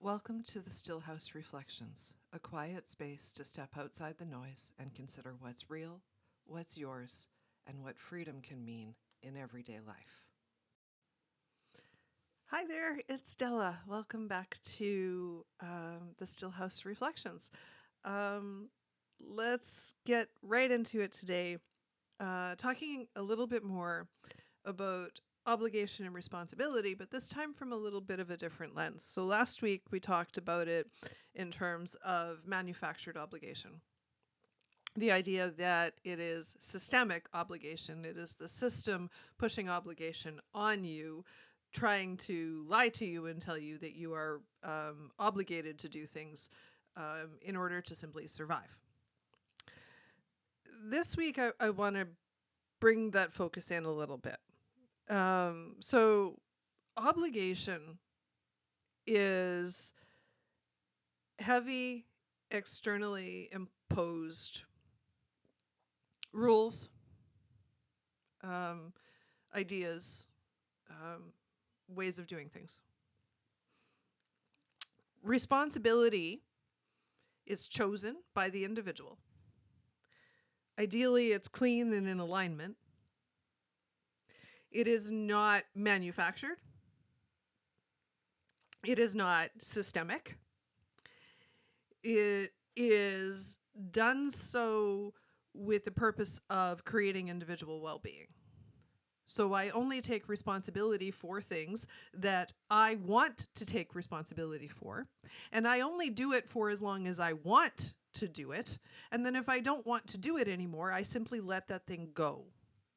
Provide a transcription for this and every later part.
Welcome to the Stillhouse Reflections, a quiet space to step outside the noise and consider what's real, what's yours, and what freedom can mean in everyday life. Hi there, it's Della. Welcome back to the Stillhouse Reflections. Let's get right into it today, talking a little bit more about obligation and responsibility, but this time from a little bit of a different lens. So last week we talked about it in terms of manufactured obligation. The idea that it is systemic obligation, it is the system pushing obligation on you, trying to lie to you and tell you that you are obligated to do things in order to simply survive. This week I want to bring that focus in a little bit. So obligation is heavy, externally imposed rules, um, ideas, ways of doing things. Responsibility is chosen by the individual. Ideally, it's clean and in alignment. It is not manufactured. It is not systemic. It is done so with the purpose of creating individual well-being. So I only take responsibility for things that I want to take responsibility for, and I only do it for as long as I want to do it. And then if I don't want to do it anymore, I simply let that thing go.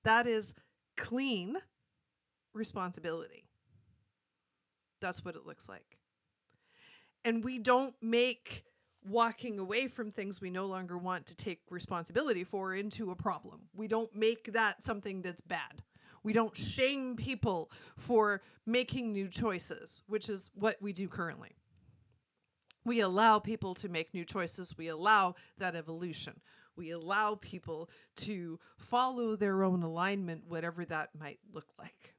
That is clean responsibility. That's what it looks like. And we don't make walking away from things we no longer want to take responsibility for into a problem. We don't make that something that's bad. We don't shame people for making new choices, which is what we do currently. We allow people to make new choices. We allow that evolution. We allow people to follow their own alignment, whatever that might look like.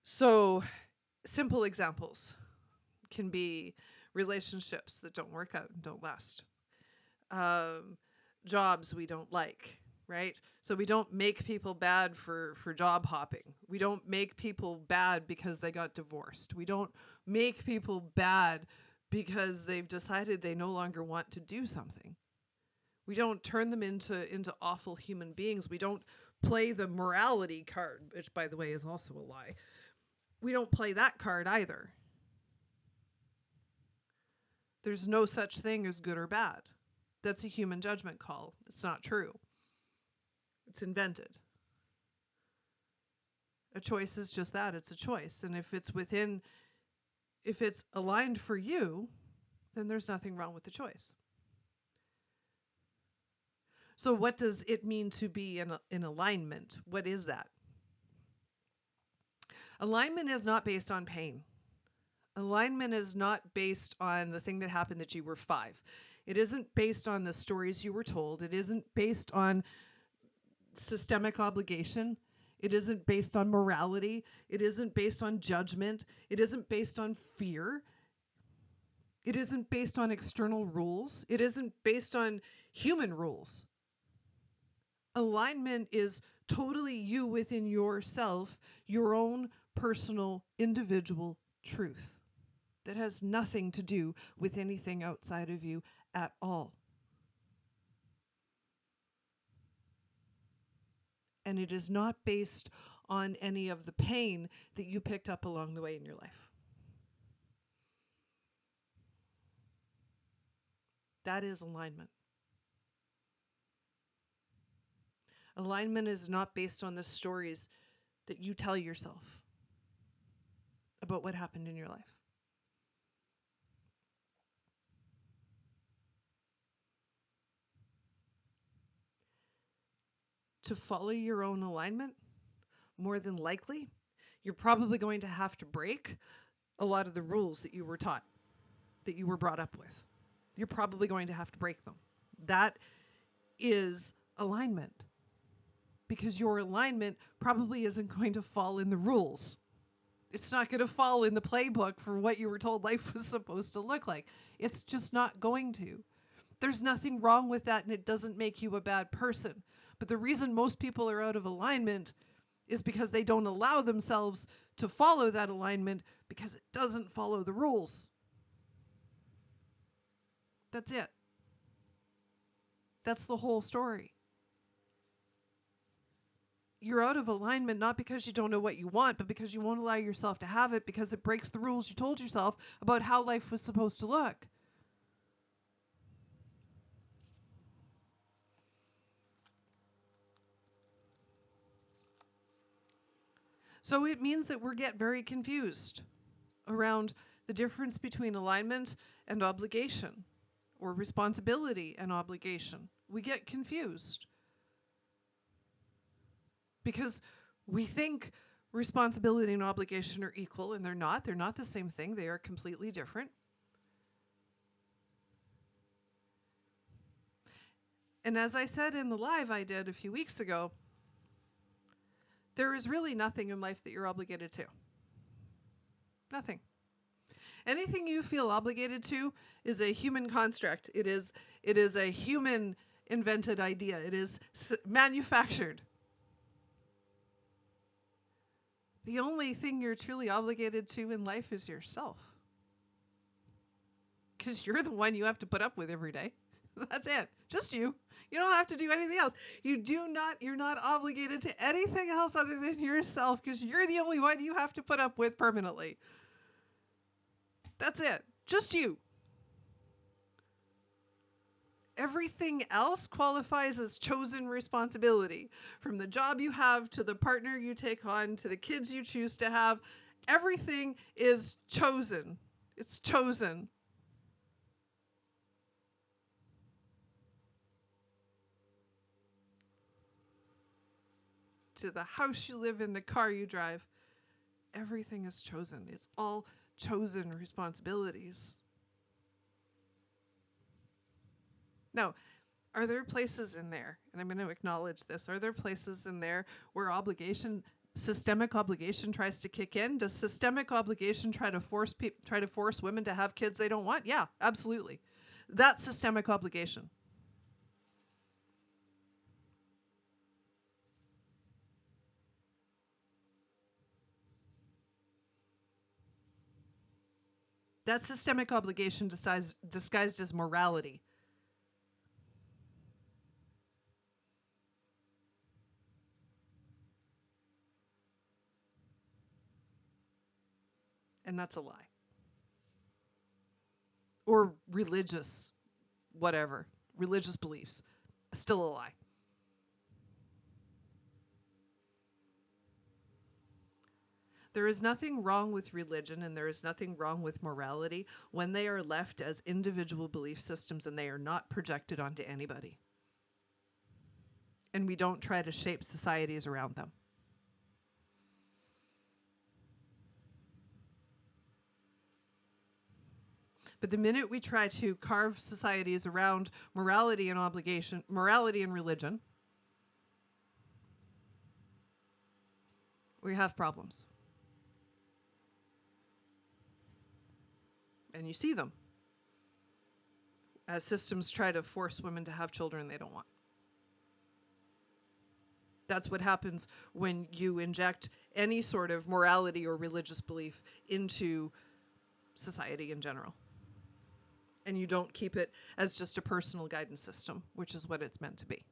So, simple examples can be relationships that don't work out and don't last, jobs we don't like, right? So we don't make people bad for job hopping. We don't make people bad because they got divorced. We don't make people bad because they've decided they no longer want to do something. We don't turn them into awful human beings. We don't play the morality card, which by the way is also a lie. We don't play that card either. There's no such thing as good or bad. That's a human judgment call. It's not true. It's invented. A choice is just that. It's a choice. And if it's aligned for you, then there's nothing wrong with the choice. So what does it mean to be in alignment? What is that? Alignment is not based on pain. Alignment is not based on the thing that happened that you were 5. It isn't based on the stories you were told. It isn't based on systemic obligation. It isn't based on morality. It isn't based on judgment. It isn't based on fear. It isn't based on external rules. It isn't based on human rules. Alignment is totally you within yourself, your own personal, individual truth that has nothing to do with anything outside of you at all. And it is not based on any of the pain that you picked up along the way in your life. That is alignment. Alignment is not based on the stories that you tell yourself about what happened in your life. To follow your own alignment, more than likely, you're probably going to have to break a lot of the rules that you were taught, that you were brought up with. You're probably going to have to break them. That is alignment. Because your alignment probably isn't going to fall in the rules. It's not going to fall in the playbook for what you were told life was supposed to look like. It's just not going to. There's nothing wrong with that, and it doesn't make you a bad person. But the reason most people are out of alignment is because they don't allow themselves to follow that alignment because it doesn't follow the rules. That's it. That's the whole story. You're out of alignment not because you don't know what you want, but because you won't allow yourself to have it because it breaks the rules you told yourself about how life was supposed to look. So it means that we get very confused around the difference between alignment and obligation, or responsibility and obligation. We get confused because we think responsibility and obligation are equal, and they're not. They're not the same thing. They are completely different. And as I said in the live I did a few weeks ago, there is really nothing in life that you're obligated to. Nothing. Anything you feel obligated to is a human construct. It is a human invented idea. It is manufactured. The only thing you're truly obligated to in life is yourself. Because you're the one you have to put up with every day. That's it. Just you. You don't have to do anything else. You're not obligated to anything else other than yourself because you're the only one you have to put up with permanently. That's it. Just you. Everything else qualifies as chosen responsibility. From the job you have to the partner you take on to the kids you choose to have, everything is chosen. It's chosen. To the house you live in, the car you drive, everything is chosen. It's all chosen responsibilities. Now, are there places in there, and I'm going to acknowledge this, are there places in there where systemic obligation tries to kick in? Does systemic obligation try to force women to have kids they don't want? Yeah, absolutely. That's systemic obligation. That's systemic obligation disguised as morality. And that's a lie. Or religious, whatever, religious beliefs. Still a lie. There is nothing wrong with religion and there is nothing wrong with morality when they are left as individual belief systems and they are not projected onto anybody. And we don't try to shape societies around them. But the minute we try to carve societies around morality and obligation, morality and religion, we have problems. And you see them as systems try to force women to have children they don't want. That's what happens when you inject any sort of morality or religious belief into society in general. And you don't keep it as just a personal guidance system, which is what it's meant to be.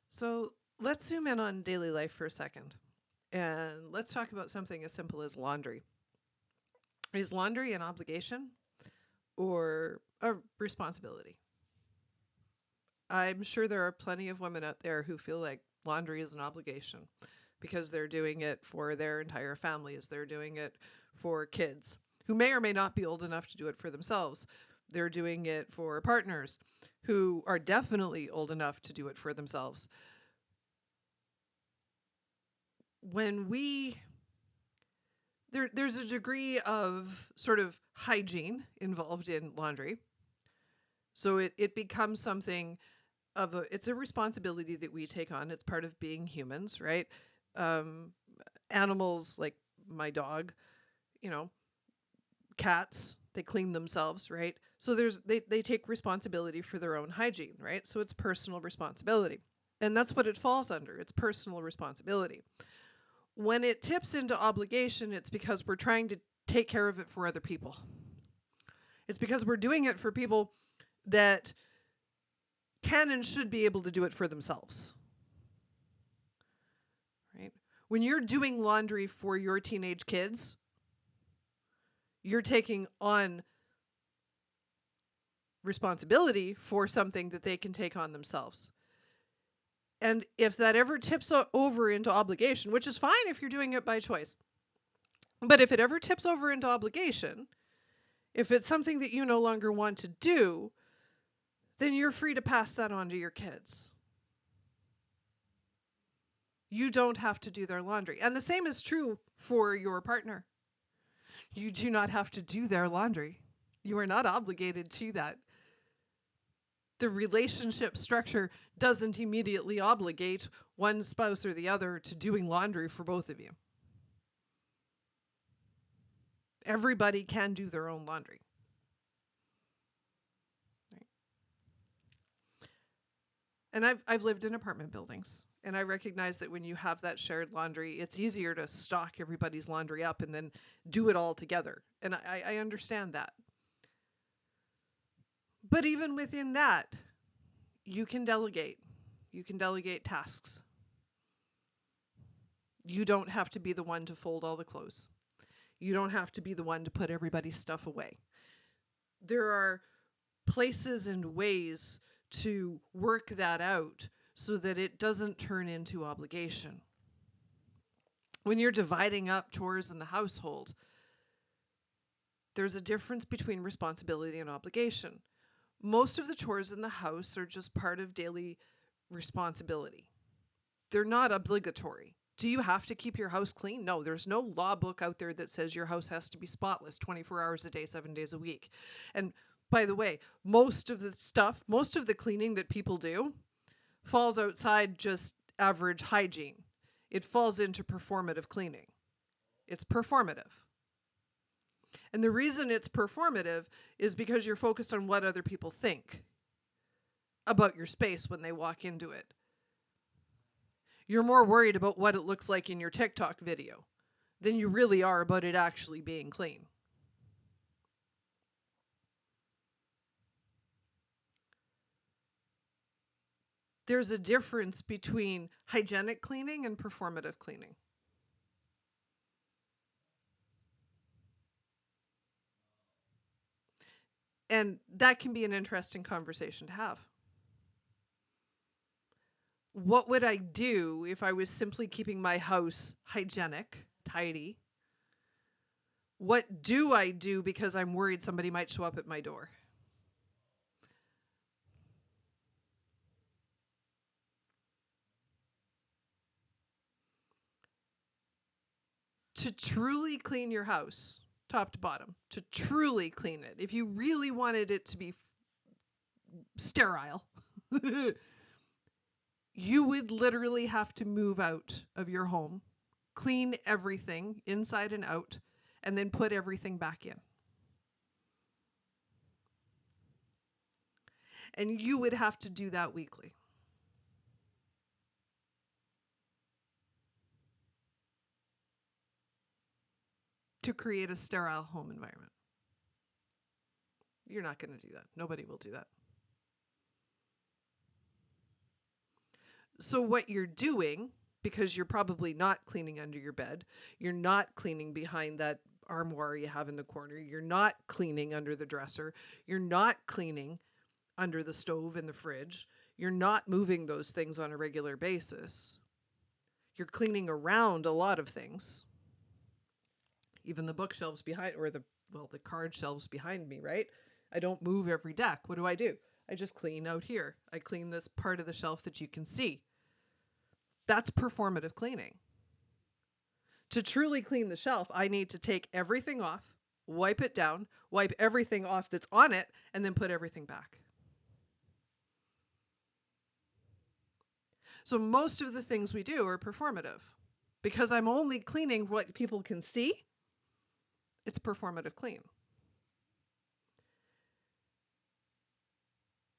So let's zoom in on daily life for a second. And let's talk about something as simple as laundry. Is laundry an obligation or a responsibility? I'm sure there are plenty of women out there who feel like laundry is an obligation because they're doing it for their entire families. They're doing it for kids who may or may not be old enough to do it for themselves. They're doing it for partners who are definitely old enough to do it for themselves. When there's a degree of sort of hygiene involved in laundry. So it becomes something it's a responsibility that we take on. It's part of being humans, right? um, animals like my dog, you know, cats, they clean themselves, right? So they take responsibility for their own hygiene, right? So it's personal responsibility. And that's what it falls under. It's personal responsibility. When it tips into obligation, it's because we're trying to take care of it for other people. It's because we're doing it for people that can and should be able to do it for themselves, right? When you're doing laundry for your teenage kids, you're taking on responsibility for something that they can take on themselves. And if that ever tips over into obligation, which is fine if you're doing it by choice, but if it ever tips over into obligation, if it's something that you no longer want to do, then you're free to pass that on to your kids. You don't have to do their laundry. And the same is true for your partner. You do not have to do their laundry. You are not obligated to that. The relationship structure doesn't immediately obligate one spouse or the other to doing laundry for both of you. Everybody can do their own laundry. Right? And I've lived in apartment buildings, and I recognize that when you have that shared laundry, it's easier to stock everybody's laundry up and then do it all together. And I understand that. But even within that, you can delegate. You can delegate tasks. You don't have to be the one to fold all the clothes. You don't have to be the one to put everybody's stuff away. There are places and ways to work that out so that it doesn't turn into obligation. When you're dividing up chores in the household, there's a difference between responsibility and obligation. Most of the chores in the house are just part of daily responsibility. They're not obligatory. Do you have to keep your house clean? No, there's no law book out there that says your house has to be spotless 24 hours a day, 7 days a week. And by the way, most of the cleaning that people do falls outside just average hygiene. It falls into performative cleaning. It's performative. And the reason it's performative is because you're focused on what other people think about your space when they walk into it. You're more worried about what it looks like in your TikTok video than you really are about it actually being clean. There's a difference between hygienic cleaning and performative cleaning. And that can be an interesting conversation to have. What would I do if I was simply keeping my house hygienic, tidy? What do I do because I'm worried somebody might show up at my door? To truly clean your house, top to bottom, to truly clean it, if you really wanted it to be sterile, you would literally have to move out of your home, clean everything inside and out, and then put everything back in. And you would have to do that weekly. To create a sterile home environment. You're not going to do that. Nobody will do that. So, what you're doing, because you're probably not cleaning under your bed, you're not cleaning behind that armoire you have in the corner, you're not cleaning under the dresser, you're not cleaning under the stove and the fridge, you're not moving those things on a regular basis. You're cleaning around a lot of things. Even the bookshelves behind, or the card shelves behind me, right? I don't move every deck. What do? I just clean out here. I clean this part of the shelf that you can see. That's performative cleaning. To truly clean the shelf, I need to take everything off, wipe it down, wipe everything off that's on it, and then put everything back. So most of the things we do are performative. Because I'm only cleaning what people can see, it's performative clean,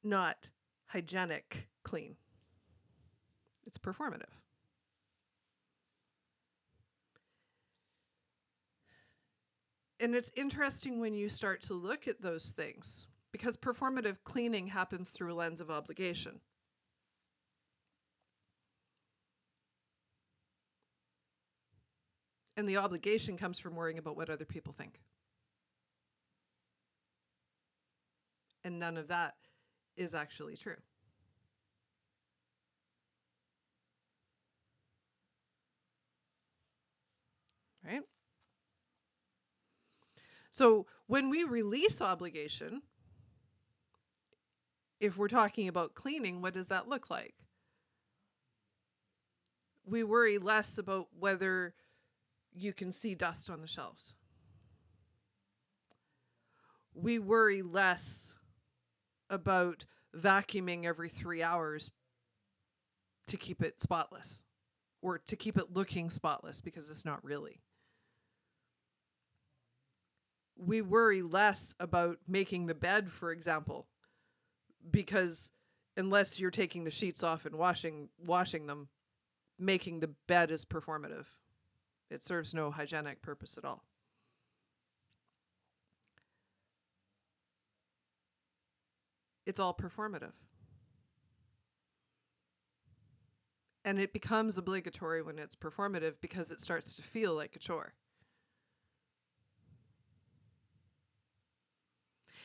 not hygienic clean. It's performative. And it's interesting when you start to look at those things because performative cleaning happens through a lens of obligation. And the obligation comes from worrying about what other people think. And none of that is actually true. Right? So when we release obligation, if we're talking about cleaning, what does that look like? We worry less about whether you can see dust on the shelves. We worry less about vacuuming every 3 hours to keep it spotless or to keep it looking spotless because it's not really. We worry less about making the bed, for example, because unless you're taking the sheets off and washing them, making the bed is performative. It serves no hygienic purpose at all. It's all performative. And it becomes obligatory when it's performative because it starts to feel like a chore.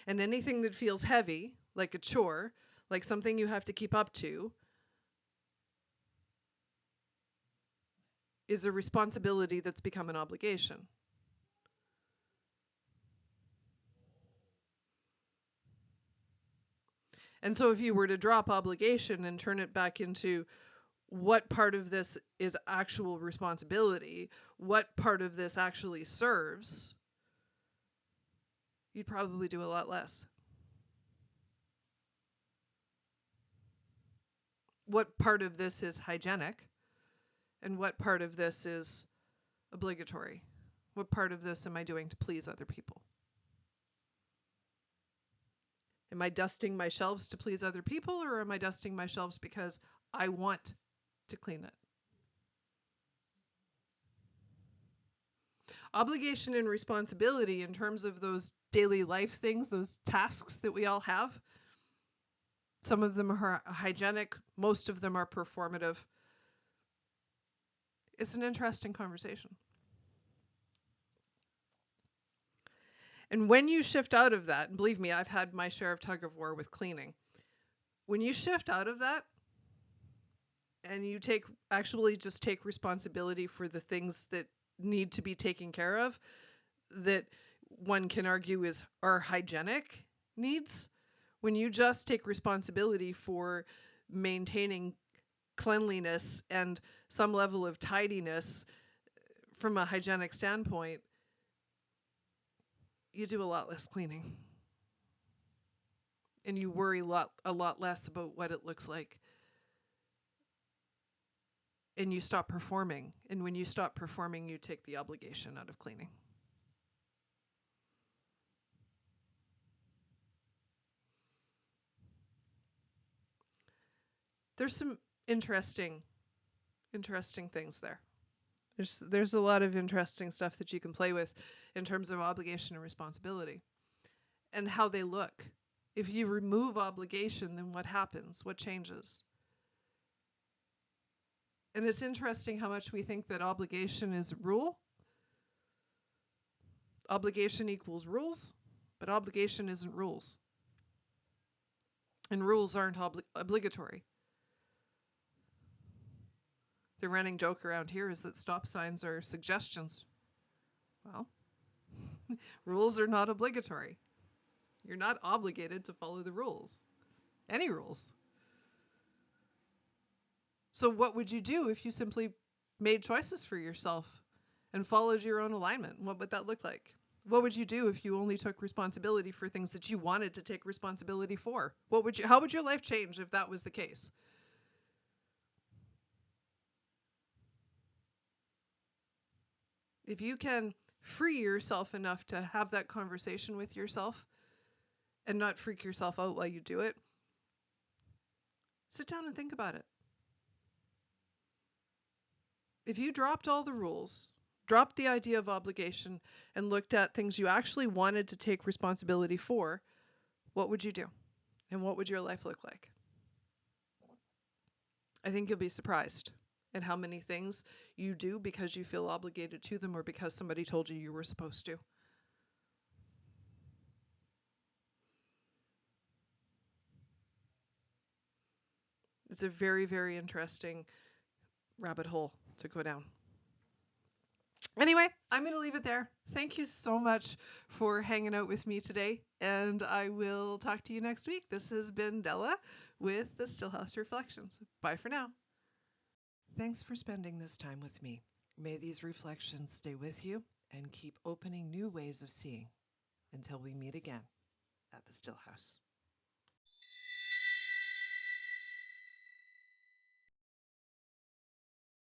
And anything that feels heavy, like a chore, like something you have to keep up to, is a responsibility that's become an obligation. And so if you were to drop obligation and turn it back into what part of this is actual responsibility, what part of this actually serves, you'd probably do a lot less. What part of this is hygienic and what part of this is obligatory? What part of this am I doing to please other people? Am I dusting my shelves to please other people, or am I dusting my shelves because I want to clean it? Obligation and responsibility in terms of those daily life things, those tasks that we all have. Some of them are hygienic, most of them are performative. It's an interesting conversation. And when you shift out of that, and believe me, I've had my share of tug of war with cleaning. When you shift out of that and you just take responsibility for the things that need to be taken care of, that one can argue is our hygienic needs, when you just take responsibility for maintaining cleanliness and some level of tidiness from a hygienic standpoint, you do a lot less cleaning. And you worry a lot less about what it looks like. And you stop performing. And when you stop performing, you take the obligation out of cleaning. There's some interesting things there. There's a lot of interesting stuff that you can play with in terms of obligation and responsibility and how they look. If you remove obligation, then what happens? What changes? And it's interesting how much we think that obligation is rule. Obligation equals rules, but obligation isn't rules. And rules aren't obligatory. The running joke around here is that stop signs are suggestions. Well, rules are not obligatory. You're not obligated to follow the rules. Any rules. So what would you do if you simply made choices for yourself and followed your own alignment? What would that look like? What would you do if you only took responsibility for things that you wanted to take responsibility for? How would your life change if that was the case? If you can free yourself enough to have that conversation with yourself and not freak yourself out while you do it, sit down and think about it. If you dropped all the rules, dropped the idea of obligation, and looked at things you actually wanted to take responsibility for, what would you do? And what would your life look like? I think you'll be surprised at how many things you do because you feel obligated to them or because somebody told you you were supposed to. It's a very, very interesting rabbit hole to go down. Anyway, I'm going to leave it there. Thank you so much for hanging out with me today, and I will talk to you next week. This has been Della with the Stillhouse Reflections. Bye for now. Thanks for spending this time with me. May these reflections stay with you and keep opening new ways of seeing until we meet again at the Stillhouse.